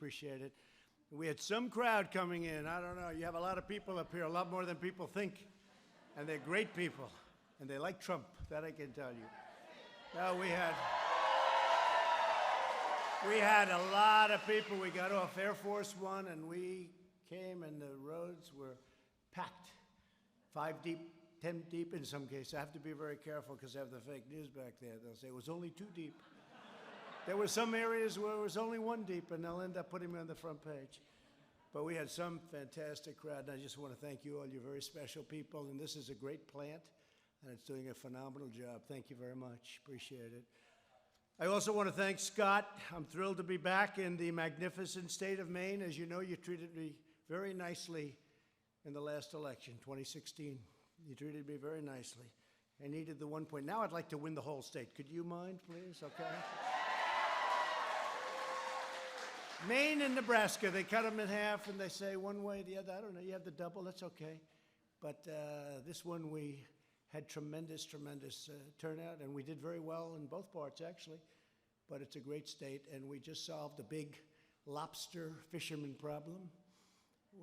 appreciate it. We had some crowd coming in. I don't know. You have a lot of people up here, a lot more than people think. And they're great people. And they like Trump. That I can tell you. No, we had a lot of people. We got off Air Force One, and we came, and the roads were packed. 5 deep, 10 deep in some cases. I have to be very careful because I have the fake news back there. They'll say it was only 2 deep. There were some areas where it was only 1 deep, and they'll end up putting me on the front page. But we had some fantastic crowd, and I just want to thank you all. You're very special people, and this is a great plant, and it's doing a phenomenal job. Thank you very much. Appreciate it. I also want to thank Scott. I'm thrilled to be back in the magnificent state of Maine. As you know, you treated me very nicely in the last election, 2016. You treated me very nicely. I needed the 1 point. Now I'd like to win the whole state. Could you mind, please? Okay. Maine and Nebraska, they cut them in half and they say one way or the other. I don't know, you have the double, that's okay. But this one we had tremendous turnout, and we did very well in both parts, actually. But it's a great state, and we just solved a big lobster fisherman problem.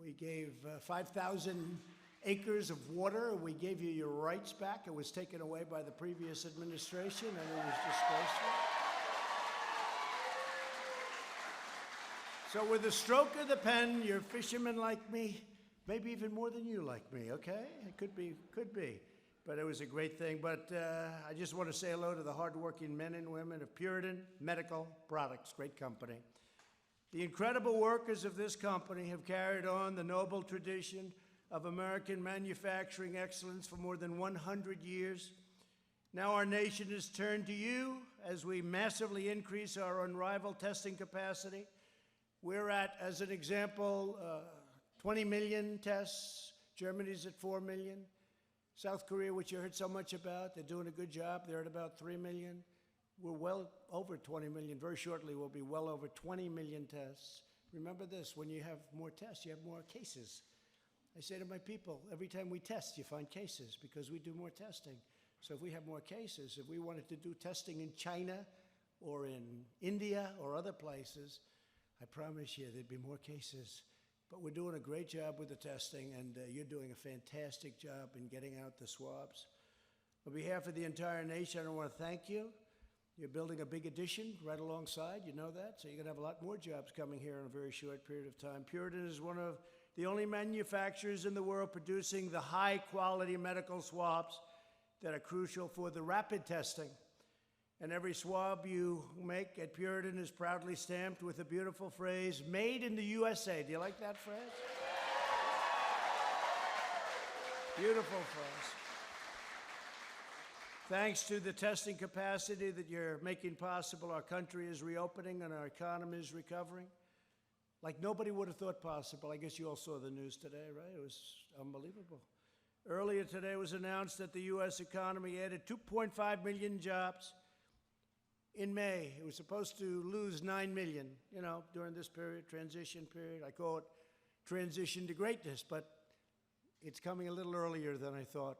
We gave 5,000 acres of water. We gave you your rights back. It was taken away by the previous administration, and it was disgraceful. So with a stroke of the pen, you're fishermen like me, maybe even more than you like me, okay? It could be. But it was a great thing. But I just want to say hello to the hardworking men and women of Puritan Medical Products, great company. The incredible workers of this company have carried on the noble tradition of American manufacturing excellence for more than 100 years. Now our nation is turned to you as we massively increase our unrivaled testing capacity. We're at, as an example, 20 million tests. Germany's at 4 million. South Korea, which you heard so much about, they're doing a good job. They're at about 3 million. We're well over 20 million. Very shortly, we'll be well over 20 million tests. Remember this, when you have more tests, you have more cases. I say to my people, every time we test, you find cases because we do more testing. So if we have more cases, if we wanted to do testing in China or in India or other places, I promise you there'd be more cases. But we're doing a great job with the testing, and you're doing a fantastic job in getting out the swabs. On behalf of the entire nation, I want to thank you. You're building a big addition right alongside, you know that, so you're going to have a lot more jobs coming here in a very short period of time. Puritan is one of the only manufacturers in the world producing the high-quality medical swabs that are crucial for the rapid testing. And every swab you make at Puritan is proudly stamped with a beautiful phrase, "Made in the USA." Do you like that phrase? Beautiful phrase. Thanks to the testing capacity that you're making possible, our country is reopening and our economy is recovering like nobody would have thought possible. I guess you all saw the news today, right? It was unbelievable. Earlier today it was announced that the U.S. economy added 2.5 million jobs. In May, it was supposed to lose 9 million, you know, during this period, transition period. I call it transition to greatness, but it's coming a little earlier than I thought,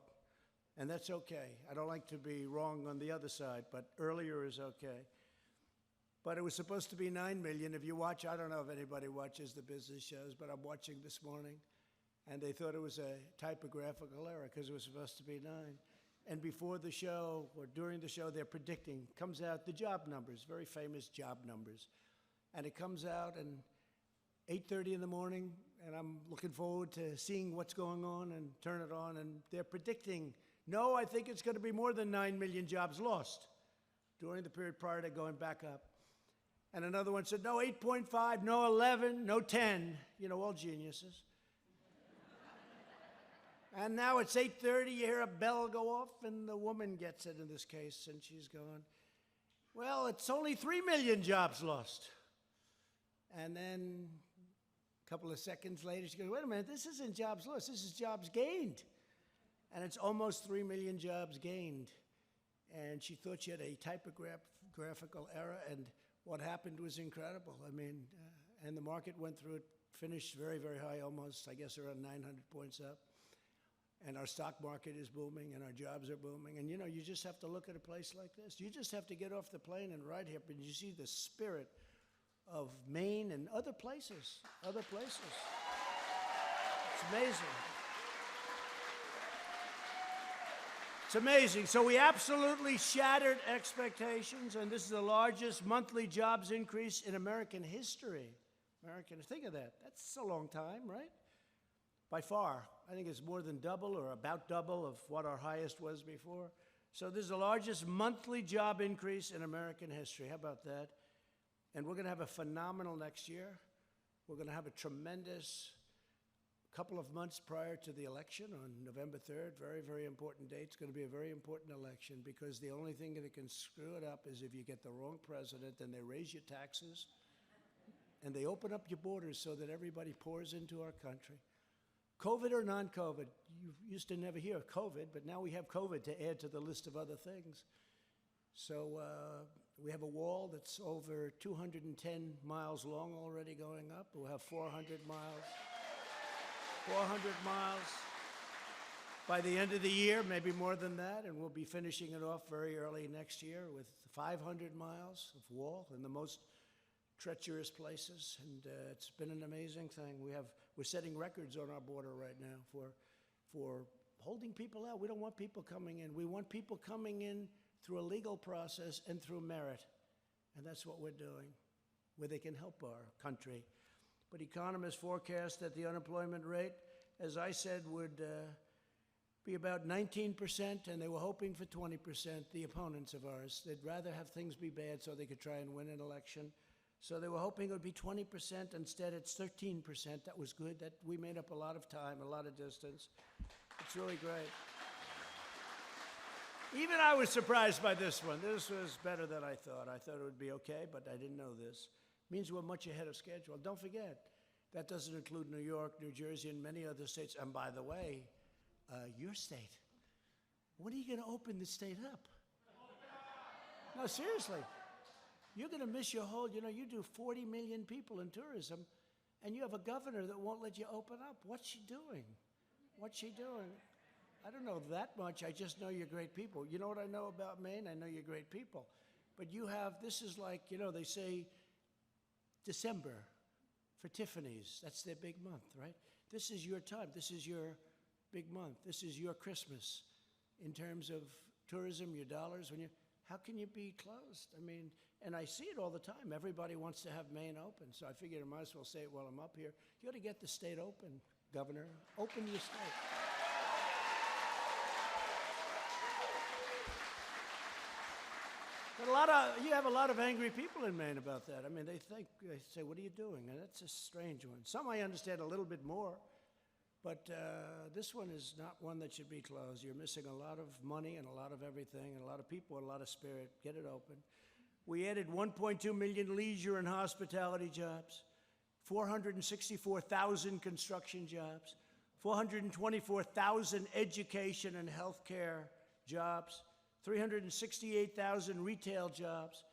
and that's okay. I don't like to be wrong on the other side, but earlier is okay. But it was supposed to be 9 million. If you watch, I don't know if anybody watches the business shows, but I'm watching this morning, and they thought it was a typographical error because it was supposed to be 9. And before the show, or during the show, they're predicting, comes out the job numbers, very famous job numbers. And it comes out at 8:30 in the morning, and I'm looking forward to seeing what's going on and turn it on, and they're predicting, no, I think it's going to be more than 9 million jobs lost during the period prior to going back up. And another one said, no, 8.5, no 11, no 10, you know, all geniuses. And now it's 8:30, you hear a bell go off, and the woman gets it in this case, and she's going, well, it's only 3 million jobs lost. And then a couple of seconds later, she goes, wait a minute, this isn't jobs lost, this is jobs gained. And it's almost 3 million jobs gained. And she thought she had a typographical error, and what happened was incredible. I mean, and the market went through it, finished very, very high, almost, I guess, around 900 points up. And our stock market is booming, and our jobs are booming. And, you know, you just have to look at a place like this. You just have to get off the plane and ride here, and you see the spirit of Maine and other places, It's amazing. It's amazing. So we absolutely shattered expectations, and this is the largest monthly jobs increase in American history. Think of that. That's a long time, right? By far. I think it's more than double or about double of what our highest was before. So this is the largest monthly job increase in American history. How about that? And we're going to have a phenomenal next year. We're going to have a tremendous couple of months prior to the election on November 3rd. Very, very important date. It's going to be a very important election because the only thing that can screw it up is if you get the wrong president and they raise your taxes and they open up your borders so that everybody pours into our country. COVID or non-COVID, you used to never hear of COVID, but now we have COVID to add to the list of other things. So we have a wall that's over 210 miles long already going up. We'll have 400 miles. 400 miles by the end of the year, maybe more than that, and we'll be finishing it off very early next year with 500 miles of wall in the most treacherous places, and it's been an amazing thing. We're setting records on our border right now for holding people out. We don't want people coming in. We want people coming in through a legal process and through merit, and that's what we're doing, where they can help our country. But economists forecast that the unemployment rate, as I said, would be about 19%, and they were hoping for 20%, the opponents of ours. They'd rather have things be bad so they could try and win an election. So they were hoping it would be 20%. Instead, it's 13%. That was good. That we made up a lot of time, a lot of distance. It's really great. Even I was surprised by this one. This was better than I thought. I thought it would be okay, but I didn't know this. It means we're much ahead of schedule. Don't forget, that doesn't include New York, New Jersey, and many other states. And by the way, your state. When are you going to open the state up? No, seriously. You're going to miss your whole, you do 40 million people in tourism, and you have a governor that won't let you open up. What's she doing? What's she doing? I don't know that much. I just know you're great people. You know what I know about Maine? I know you're great people. But you have, this is like, they say December for Tiffany's. That's their big month, right? This is your time. This is your big month. This is your Christmas in terms of tourism, your dollars. How can you be closed? I mean, and I see it all the time. Everybody wants to have Maine open, so I figured I might as well say it while I'm up here. You ought to get the state open, Governor. Open your state. But you have a lot of angry people in Maine about that. I mean, they say, what are you doing? And that's a strange one. Some I understand a little bit more, but this one is not one that should be closed. You're missing a lot of money and a lot of everything and a lot of people and a lot of spirit. Get it open. We added 1.2 million leisure and hospitality jobs, 464,000 construction jobs, 424,000 education and healthcare jobs, 368,000 retail jobs.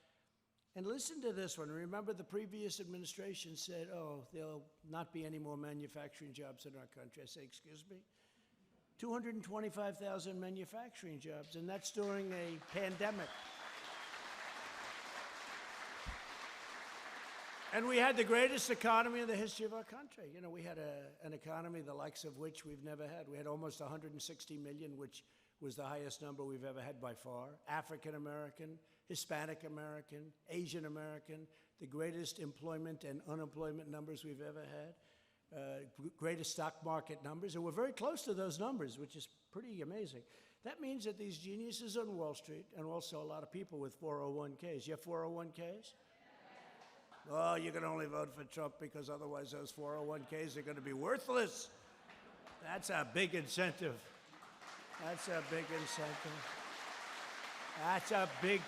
And listen to this one. Remember, the previous administration said, there'll not be any more manufacturing jobs in our country. I say, excuse me? 225,000 manufacturing jobs, and that's during a pandemic. And we had the greatest economy in the history of our country. We had an economy the likes of which we've never had. We had almost 160 million, which was the highest number we've ever had by far. African American, Hispanic American, Asian American, the greatest employment and unemployment numbers we've ever had, greatest stock market numbers, and we're very close to those numbers, which is pretty amazing. That means that these geniuses on Wall Street, and also a lot of people with 401ks, you have 401ks? Oh, you can only vote for Trump because otherwise those 401ks are going to be worthless. That's a big incentive. That's a big incentive. That's a big...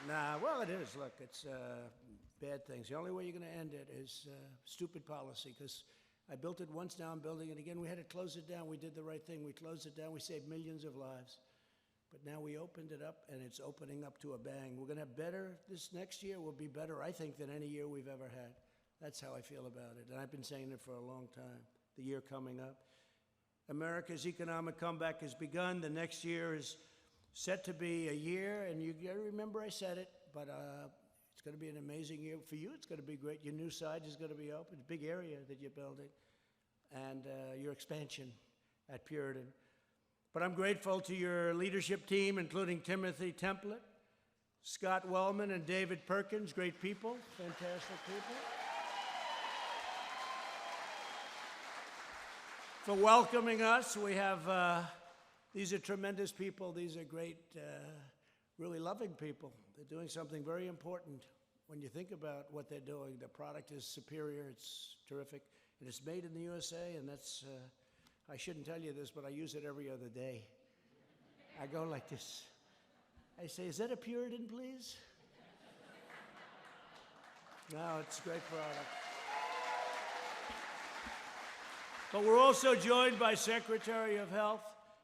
Well, it is. Look, it's bad things. The only way you're going to end it is stupid policy, because I built it once, now I'm building it again. We had to close it down. We did the right thing. We closed it down. We saved millions of lives. But now we opened it up, and it's opening up to a bang. We're going to have better, this next year will be better, I think, than any year we've ever had. That's how I feel about it, and I've been saying it for a long time, the year coming up. America's economic comeback has begun. The next year is set to be a year, and you got to remember I said it, but it's going to be an amazing year. For you, it's going to be great. Your new site is going to be open. Big area that you're building. And your expansion at Puritan. But I'm grateful to your leadership team, including Timothy Templet, Scott Wellman, and David Perkins. Great people, fantastic people. For welcoming us. We have, these are tremendous people. These are great, really loving people. They're doing something very important. When you think about what they're doing, the product is superior, it's terrific, and it's made in the USA, and that's, I shouldn't tell you this, but I use it every other day. I go like this. I say, is that a Puritan, please? No, it's a great product. But we're also joined by Secretary of Health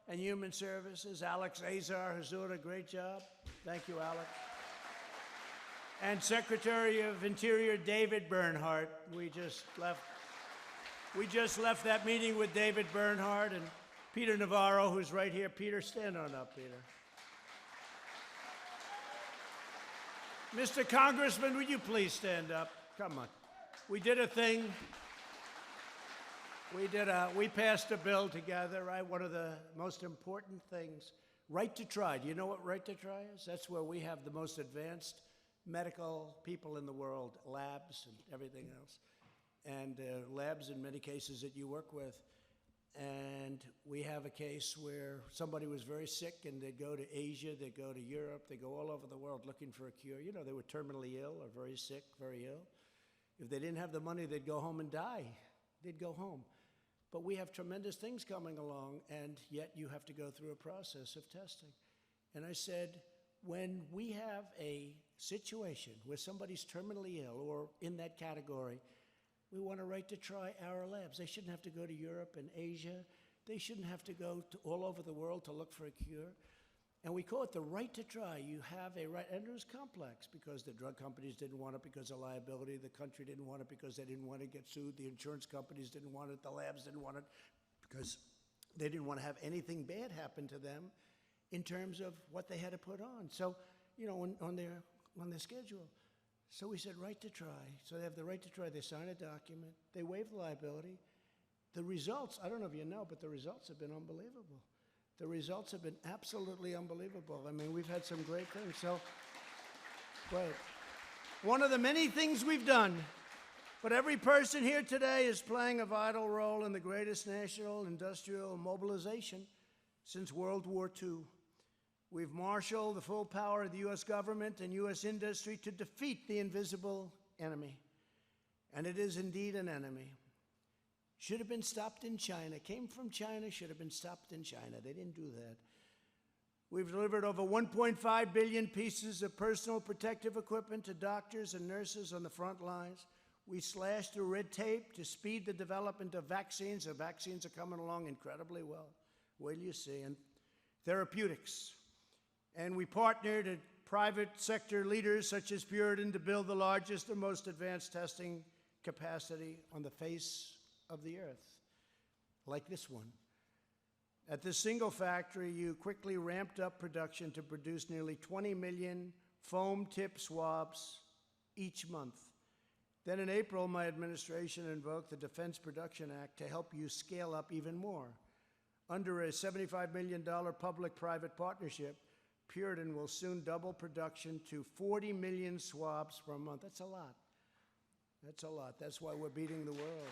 and Human Services, Alex Azar, who's doing a great job. Thank you, Alex. And Secretary of Interior David Bernhardt. We just left that meeting with David Bernhardt and Peter Navarro, who's right here. Peter, stand on up, Peter. Mr. Congressman, would you please stand up? Come on. We did a thing. We passed a bill together, right? One of the most important things, right to try. Do you know what right to try is? That's where we have the most advanced medical people in the world, labs and everything else, and labs in many cases that you work with. And we have a case where somebody was very sick and they'd go to Asia, they'd go to Europe, they go all over the world looking for a cure. You know, they were terminally ill or very sick, very ill. If they didn't have the money, they'd go home and die. They'd go home. But we have tremendous things coming along, and yet you have to go through a process of testing. And I said, when we have a situation where somebody's terminally ill or in that category, we want a right to try our labs. They shouldn't have to go to Europe and Asia. They shouldn't have to go to all over the world to look for a cure. And we call it the right to try. You have a right, and it was complex because the drug companies didn't want it because of liability. The country didn't want it because they didn't want to get sued. The insurance companies didn't want it. The labs didn't want it because they didn't want to have anything bad happen to them in terms of what they had to put on. So, you know, on their schedule. So we said, right to try. So they have the right to try. They sign a document. They waive the liability. The results, I don't know if you know, but the results have been unbelievable. The results have been absolutely unbelievable. I mean, we've had some great things. So, great. One of the many things we've done, but every person here today is playing a vital role in the greatest national industrial mobilization since World War II. We've marshaled the full power of the U.S. government and U.S. industry to defeat the invisible enemy. And it is indeed an enemy. Should have been stopped in China. Came from China, should have been stopped in China. They didn't do that. We've delivered over 1.5 billion pieces of personal protective equipment to doctors and nurses on the front lines. We slashed through red tape to speed the development of vaccines. The vaccines are coming along incredibly well. Wait till you see. And therapeutics. And we partnered with private sector leaders such as Puritan to build the largest and most advanced testing capacity on the face of the earth, like this one. At this single factory, you quickly ramped up production to produce nearly 20 million foam tip swabs each month. Then in April, my administration invoked the Defense Production Act to help you scale up even more. Under a $75 million public-private partnership, Puritan will soon double production to 40 million swabs per month. That's a lot. That's a lot. That's why we're beating the world.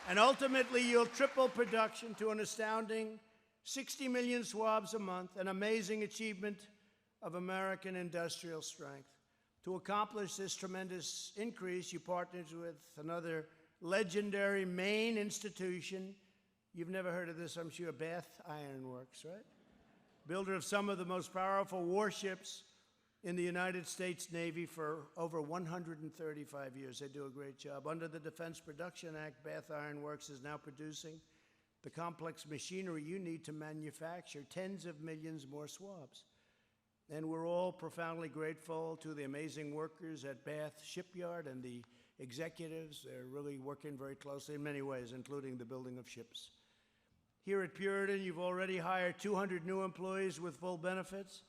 And ultimately, you'll triple production to an astounding 60 million swabs a month, an amazing achievement of American industrial strength. To accomplish this tremendous increase, you partnered with another legendary Maine institution. You've never heard of this, I'm sure, Bath Iron Works, right? Builder of some of the most powerful warships in the United States Navy for over 135 years. They do a great job. Under the Defense Production Act, Bath Iron Works is now producing the complex machinery you need to manufacture tens of millions more swabs. And we're all profoundly grateful to the amazing workers at Bath Shipyard and the executives. They're really working very closely in many ways, including the building of ships. Here at Puritan, you've already hired 200 new employees with full benefits,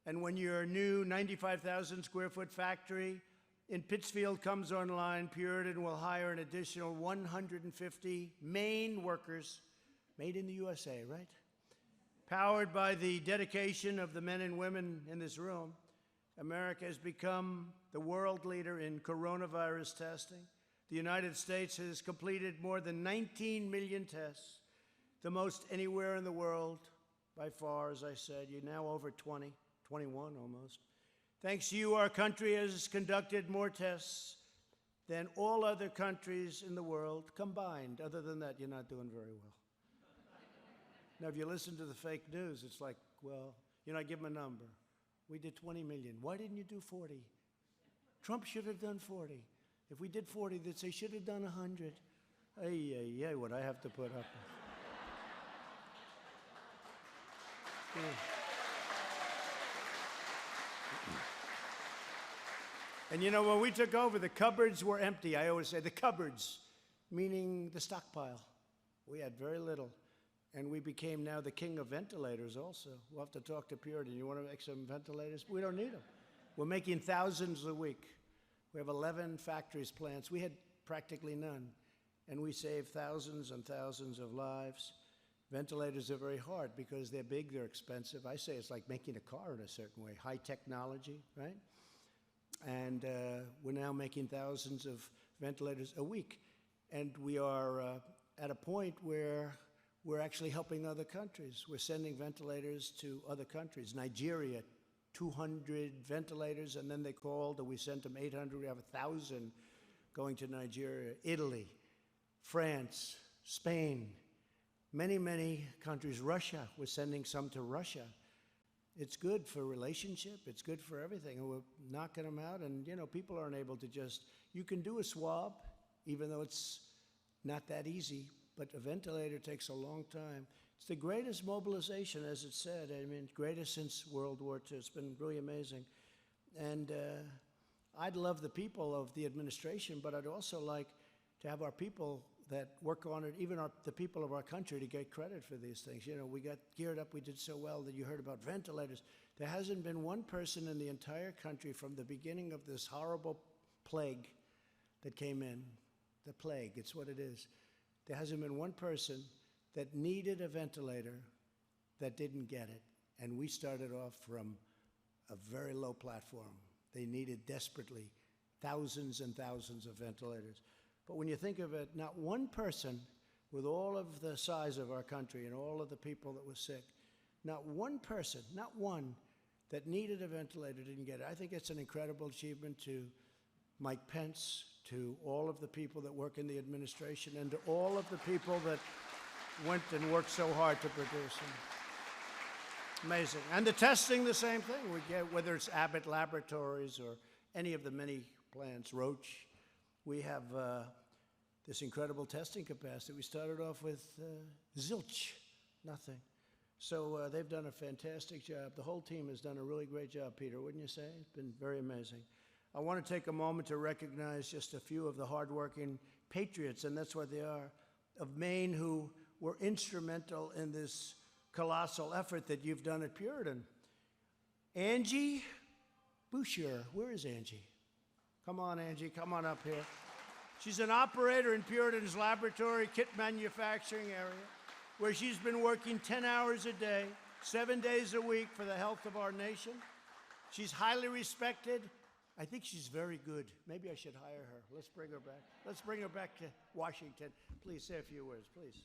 And when your new 95,000 square foot factory in Pittsfield comes online, Puritan will hire an additional 150 Maine workers, made in the USA, right? Powered by the dedication of the men and women in this room, America has become the world leader in coronavirus testing. The United States has completed more than 19 million tests, the most anywhere in the world by far, as I said. You're now over 20, 21 almost. Thanks to you, our country has conducted more tests than all other countries in the world combined. Other than that, you're not doing very well. Now, if you listen to the fake news, it's like, well, I give them a number. We did 20 million. Why didn't you do 40? Trump should have done 40. If we did 40, they'd say, should have done 100. Ay, what I have to put up with. Yeah. And when we took over, the cupboards were empty. I always say the cupboards, meaning the stockpile. We had very little. And we became now the king of ventilators also. We'll have to talk to Puritan. You want to make some ventilators? We don't need them. We're making thousands a week. We have 11 factories, plants. We had practically none. And we save thousands and thousands of lives. Ventilators are very hard because they're big, they're expensive. I say it's like making a car in a certain way, high technology, right? And we're now making thousands of ventilators a week. And we are at a point where we're actually helping other countries. We're sending ventilators to other countries. Nigeria, 200 ventilators, and then they called, and we sent them 800. We have 1,000 going to Nigeria. Italy, France, Spain, many, many countries. Russia, we're sending some to Russia. It's good for relationship. It's good for everything. And we're knocking them out. And, people aren't able to you can do a swab, even though it's not that easy. But a ventilator takes a long time. It's the greatest mobilization, as it said. I mean, greatest since World War II. It's been really amazing. And I'd love the people of the administration, but I'd also like to have our people that work on it, even the people of our country, to get credit for these things. We got geared up. We did so well that you heard about ventilators. There hasn't been one person in the entire country from the beginning of this horrible plague that came in. The plague, it's what it is. There hasn't been one person that needed a ventilator that didn't get it. And we started off from a very low platform. They needed desperately thousands and thousands of ventilators. But when you think of it, not one person, with all of the size of our country and all of the people that were sick, not one person, not one, that needed a ventilator didn't get it. I think it's an incredible achievement to Mike Pence, to all of the people that work in the administration, and to all of the people that went and worked so hard to produce them. Amazing. And the testing, the same thing. We get, whether it's Abbott Laboratories or any of the many plants, Roche, we have this incredible testing capacity. We started off with zilch, nothing. So they've done a fantastic job. The whole team has done a really great job, Peter, wouldn't you say? It's been very amazing. I want to take a moment to recognize just a few of the hardworking patriots, and that's what they are, of Maine, who were instrumental in this colossal effort that you've done at Puritan. Angie Boucher, where is Angie? Come on, Angie, come on up here. She's an operator in Puritan's laboratory, kit manufacturing area, where she's been working 10 hours a day, 7 days a week for the health of our nation. She's highly respected. I think she's very good. Maybe I should hire her. Let's bring her back. Let's bring her back to Washington. Please say a few words, please.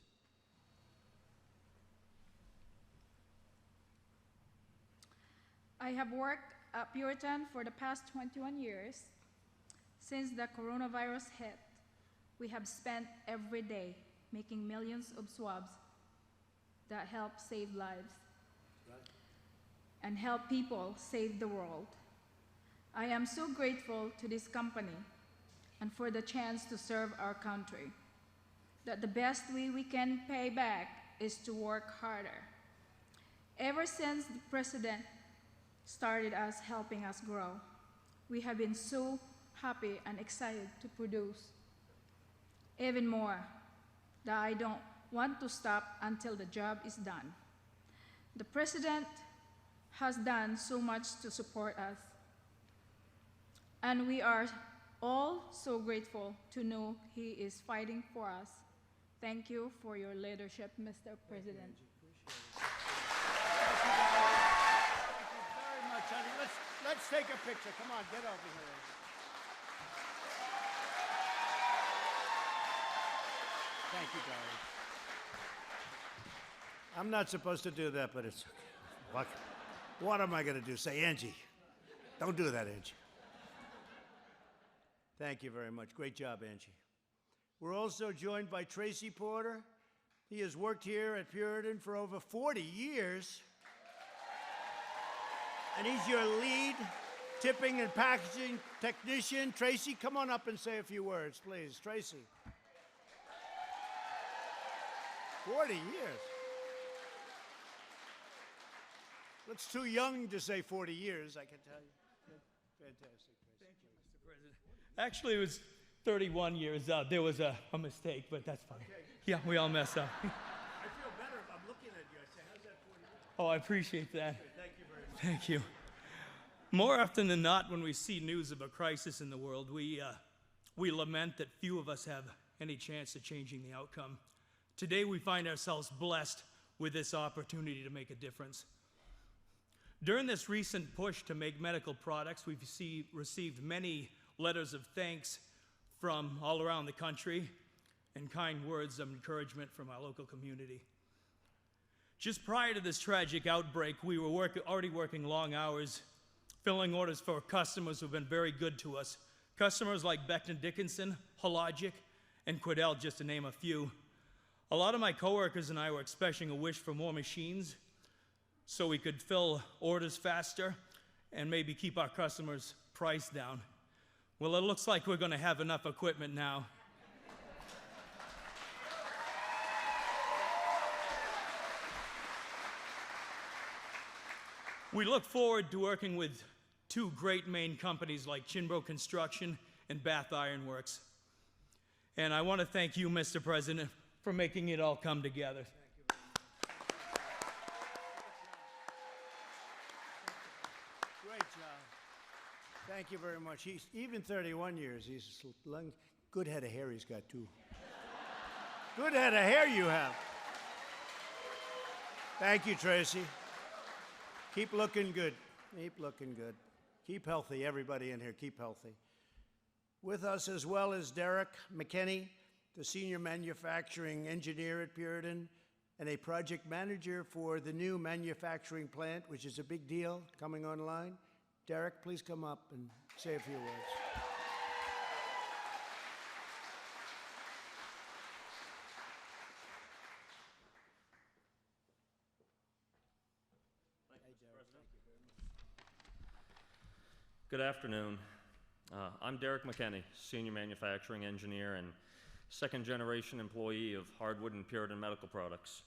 I have worked at Puritan for the past 21 years. Since the coronavirus hit, we have spent every day making millions of swabs that help save lives and help people save the world. I am so grateful to this company and for the chance to serve our country, that the best way we can pay back is to work harder. Ever since the president started us helping us grow, we have been so happy and excited to produce even more, that I don't want to stop until the job is done. The president has done so much to support us. And we are all so grateful to know he is fighting for us. Thank you for your leadership, Mr. President. Thank you very much, honey. Let's take a picture. Come on, get over here. Thank you, darling. I'm not supposed to do that, but it's okay. What am I going to do? Say, Angie. Don't do that, Angie. Thank you very much. Great job, Angie. We're also joined by Tracy Porter. He has worked here at Puritan for over 40 years. And he's your lead tipping and packaging technician. Tracy, come on up and say a few words, please. Tracy. 40 years. That's too young to say 40 years, I can tell you. Fantastic. Thank you, Mr. President. Actually, it was 31 years. There was a mistake, but that's fine. Okay. Yeah, we all mess up. I feel better if I'm looking at you. I say, how's that 40 years? Oh, I appreciate that. Thank you very much. Thank you. More often than not, when we see news of a crisis in the world, we lament that few of us have any chance of changing the outcome. Today, we find ourselves blessed with this opportunity to make a difference. During this recent push to make medical products, we've received many letters of thanks from all around the country and kind words of encouragement from our local community. Just prior to this tragic outbreak, we were already working long hours, filling orders for customers who've been very good to us. Customers like Becton Dickinson, Hologic, and Quidel, just to name a few. A lot of my coworkers and I were expressing a wish for more machines so we could fill orders faster and maybe keep our customers' price down. Well, it looks like we're going to have enough equipment now. We look forward to working with two great Maine companies like Chinbro Construction and Bath Iron Works. And I want to thank you, Mr. President, for making it all come together. Great job. Thank you very much. He's even 31 years. He's a good head of hair he's got, too. Good head of hair you have. Thank you, Tracy. Keep looking good. Keep looking good. Keep healthy, everybody in here. Keep healthy. With us as well as Derek McKinney, the senior manufacturing engineer at Puritan and a project manager for the new manufacturing plant, which is a big deal coming online. Derek, please come up and say a few words. Good afternoon. I'm Derek McKinney, Senior Manufacturing Engineer and second-generation employee of Hardwood and Puritan Medical Products.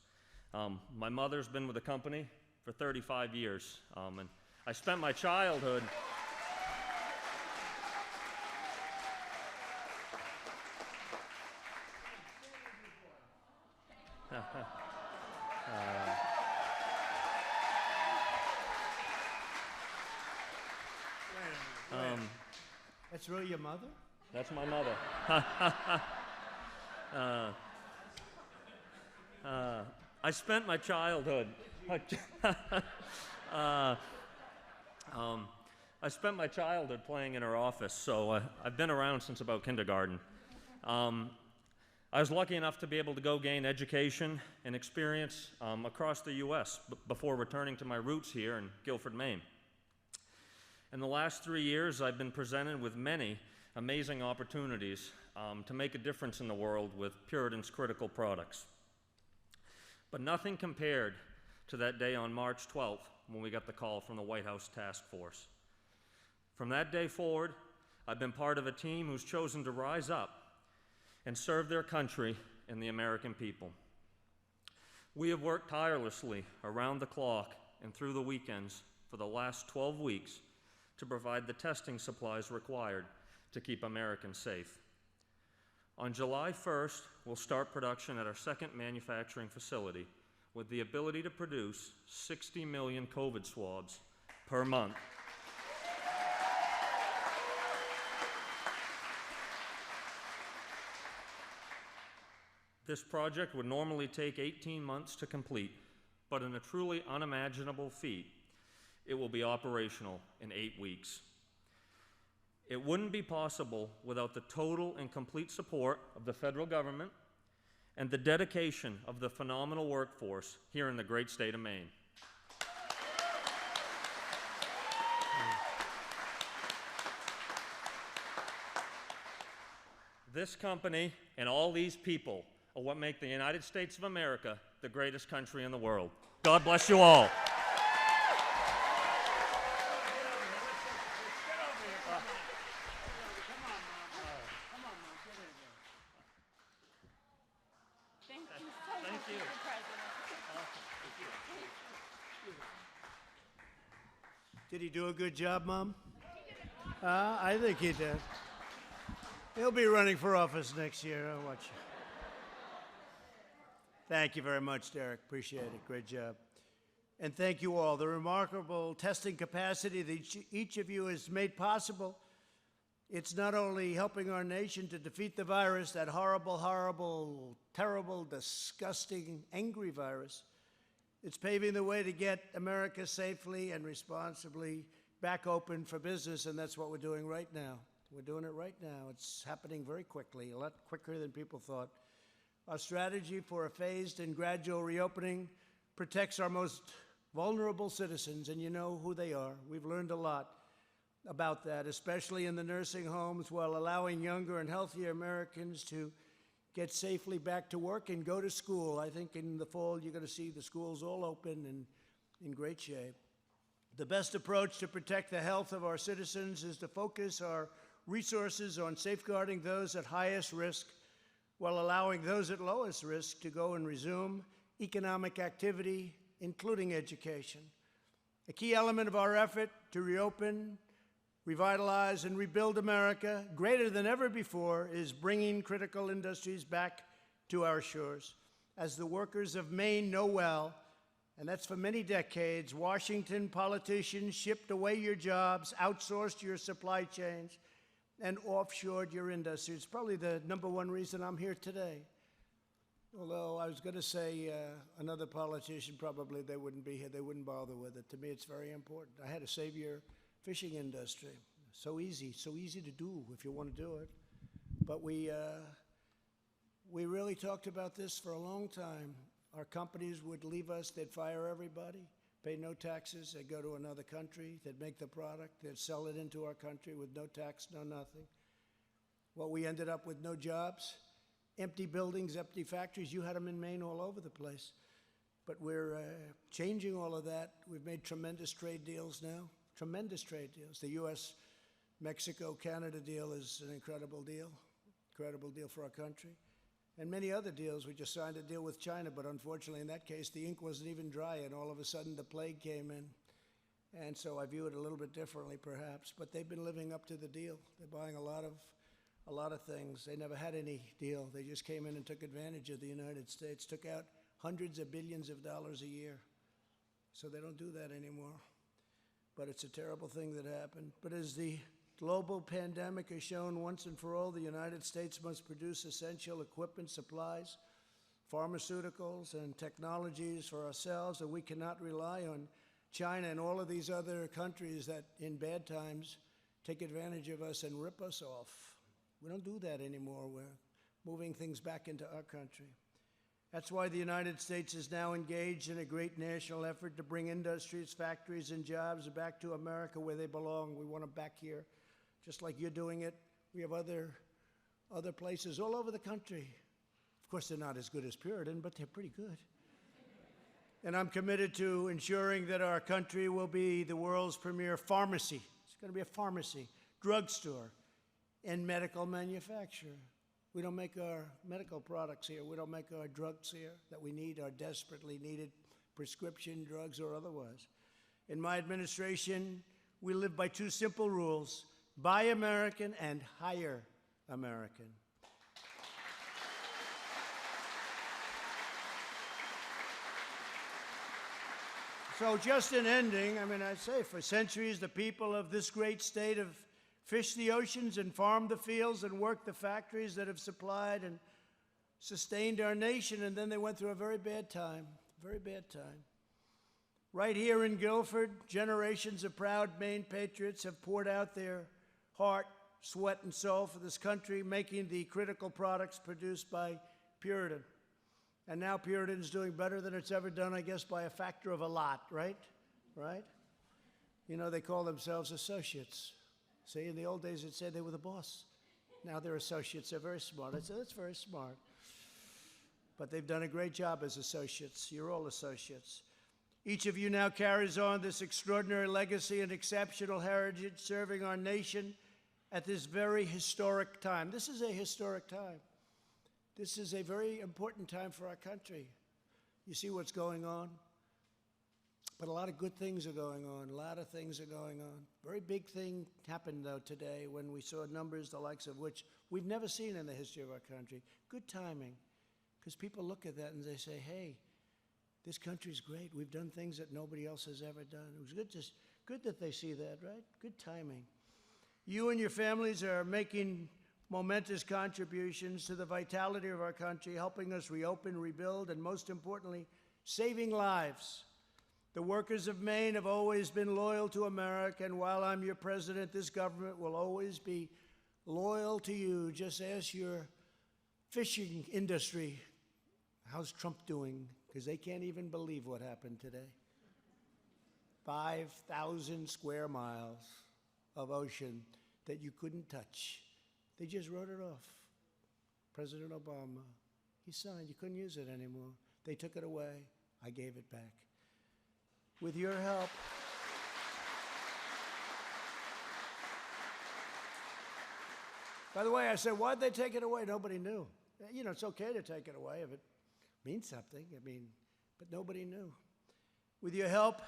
My mother's been with the company for 35 years, and I spent my childhood That's really your mother? That's my mother. I spent my childhood. I spent my childhood playing in her office, so I've been around since about kindergarten. I was lucky enough to be able to go gain education and experience across the U.S. Before returning to my roots here in Guilford, Maine. In the last 3 years, I've been presented with many amazing opportunities to make a difference in the world with Puritan's critical products. But nothing compared to that day on March 12th when we got the call from the White House Task Force. From that day forward, I've been part of a team who's chosen to rise up and serve their country and the American people. We have worked tirelessly around the clock and through the weekends for the last 12 weeks to provide the testing supplies required to keep Americans safe. On July 1st, we'll start production at our second manufacturing facility, with the ability to produce 60 million COVID swabs per month. This project would normally take 18 months to complete, but in a truly unimaginable feat, it will be operational in 8 weeks. It wouldn't be possible without the total and complete support of the federal government and the dedication of the phenomenal workforce here in the great state of Maine. This company and all these people are what make the United States of America the greatest country in the world. God bless you all. Did he do a good job, Mom? I think he did. He'll be running for office next year. I'll watch you. Thank you very much, Derek. Appreciate it. Great job. And thank you all. The remarkable testing capacity that each of you has made possible. It's not only helping our nation to defeat the virus, that horrible, horrible, terrible, disgusting, angry virus. It's paving the way to get America safely and responsibly back open for business, and that's what we're doing right now. We're doing it right now. It's happening very quickly, a lot quicker than people thought. Our strategy for a phased and gradual reopening protects our most vulnerable citizens, and you know who they are. We've learned a lot about that, especially in the nursing homes, while allowing younger and healthier Americans to get safely back to work and go to school. I think in the fall you're going to see the schools all open and in great shape. The best approach to protect the health of our citizens is to focus our resources on safeguarding those at highest risk while allowing those at lowest risk to go and resume economic activity, including education. A key element of our effort to reopen, revitalize, and rebuild America, greater than ever before, is bringing critical industries back to our shores. As the workers of Maine know well, and that's for many decades, Washington politicians shipped away your jobs, outsourced your supply chains, and offshored your industry. It's probably the number one reason I'm here today. Although I was going to say another politician, probably they wouldn't be here, they wouldn't bother with it. To me, it's very important. I had to save your fishing industry. So easy to do if you want to do it. But we really talked about this for a long time. Our companies would leave us, they'd fire everybody, pay no taxes, they'd go to another country, they'd make the product, they'd sell it into our country with no tax, no nothing. Well, we ended up with no jobs, empty buildings, empty factories. You had them in Maine all over the place. But we're changing all of that. We've made tremendous trade deals now, tremendous trade deals. The U.S.-Mexico-Canada deal is an incredible deal for our country. And many other deals. We just signed a deal with China, but unfortunately in that case, the ink wasn't even dry, and all of a sudden the plague came in. And so I view it a little bit differently, perhaps. But they've been living up to the deal. They're buying a lot of things. They never had any deal. They just came in and took advantage of the United States, took out hundreds of billions of dollars a year. So they don't do that anymore. But it's a terrible thing that happened. But as the global pandemic has shown once and for all, the United States must produce essential equipment, supplies, pharmaceuticals, and technologies for ourselves, and we cannot rely on China and all of these other countries that in bad times take advantage of us and rip us off. We don't do that anymore. We're moving things back into our country. That's why the United States is now engaged in a great national effort to bring industries, factories, and jobs back to America where they belong. We want them back here, just like you're doing it. We have other places all over the country. Of course, they're not as good as Puritan, but they're pretty good. And I'm committed to ensuring that our country will be the world's premier pharmacy. It's going to be a pharmacy, drugstore, and medical manufacturer. We don't make our medical products here. We don't make our drugs here that we need, our desperately needed prescription drugs or otherwise. In my administration, we live by two simple rules: buy American and hire American. So just in ending, I mean, I say for centuries the people of this great state have fished the oceans and farmed the fields and worked the factories that have supplied and sustained our nation, and then they went through a very bad time, very bad time. Right here in Guilford, generations of proud Maine patriots have poured out their heart, sweat, and soul for this country, making the critical products produced by Puritan. And now Puritan is doing better than it's ever done, I guess, by a factor of a lot, right? Right? You know, they call themselves associates. See, in the old days, it said they were the boss. Now they're associates. They're very smart. I said, that's very smart. But they've done a great job as associates. You're all associates. Each of you now carries on this extraordinary legacy and exceptional heritage, serving our nation at this very historic time. This is a historic time. This is a very important time for our country. You see what's going on? But a lot of good things are going on. A lot of things are going on. Very big thing happened, though, today when we saw numbers the likes of which we've never seen in the history of our country. Good timing, because people look at that and they say, hey, this country's great. We've done things that nobody else has ever done. It was good that they see that, right? Good timing. You and your families are making momentous contributions to the vitality of our country, helping us reopen, rebuild, and most importantly, saving lives. The workers of Maine have always been loyal to America, and while I'm your president, this government will always be loyal to you. Just ask your fishing industry, how's Trump doing? Because they can't even believe what happened today. 5,000 square miles of ocean that you couldn't touch. They just wrote it off. President Obama, he signed. You couldn't use it anymore. They took it away. I gave it back. With your help, by the way, I said, why'd they take it away? Nobody knew. You know, it's okay to take it away if it means something. I mean, but nobody knew. With your help,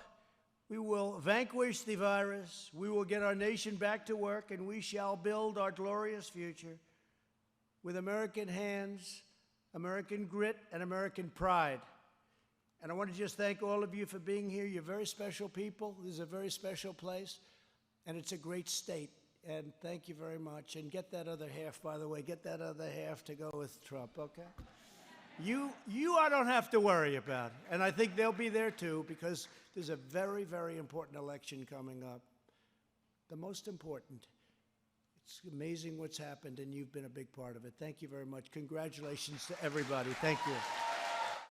we will vanquish the virus, we will get our nation back to work, and we shall build our glorious future with American hands, American grit, and American pride. And I want to just thank all of you for being here. You're very special people. This is a very special place, and it's a great state. And thank you very much. And get that other half, by the way, get that other half to go with Trump, okay? You I don't have to worry about. And I think they'll be there too, because there's a very, very important election coming up. The most important. It's amazing what's happened, and you've been a big part of it. Thank you very much. Congratulations to everybody. Thank you.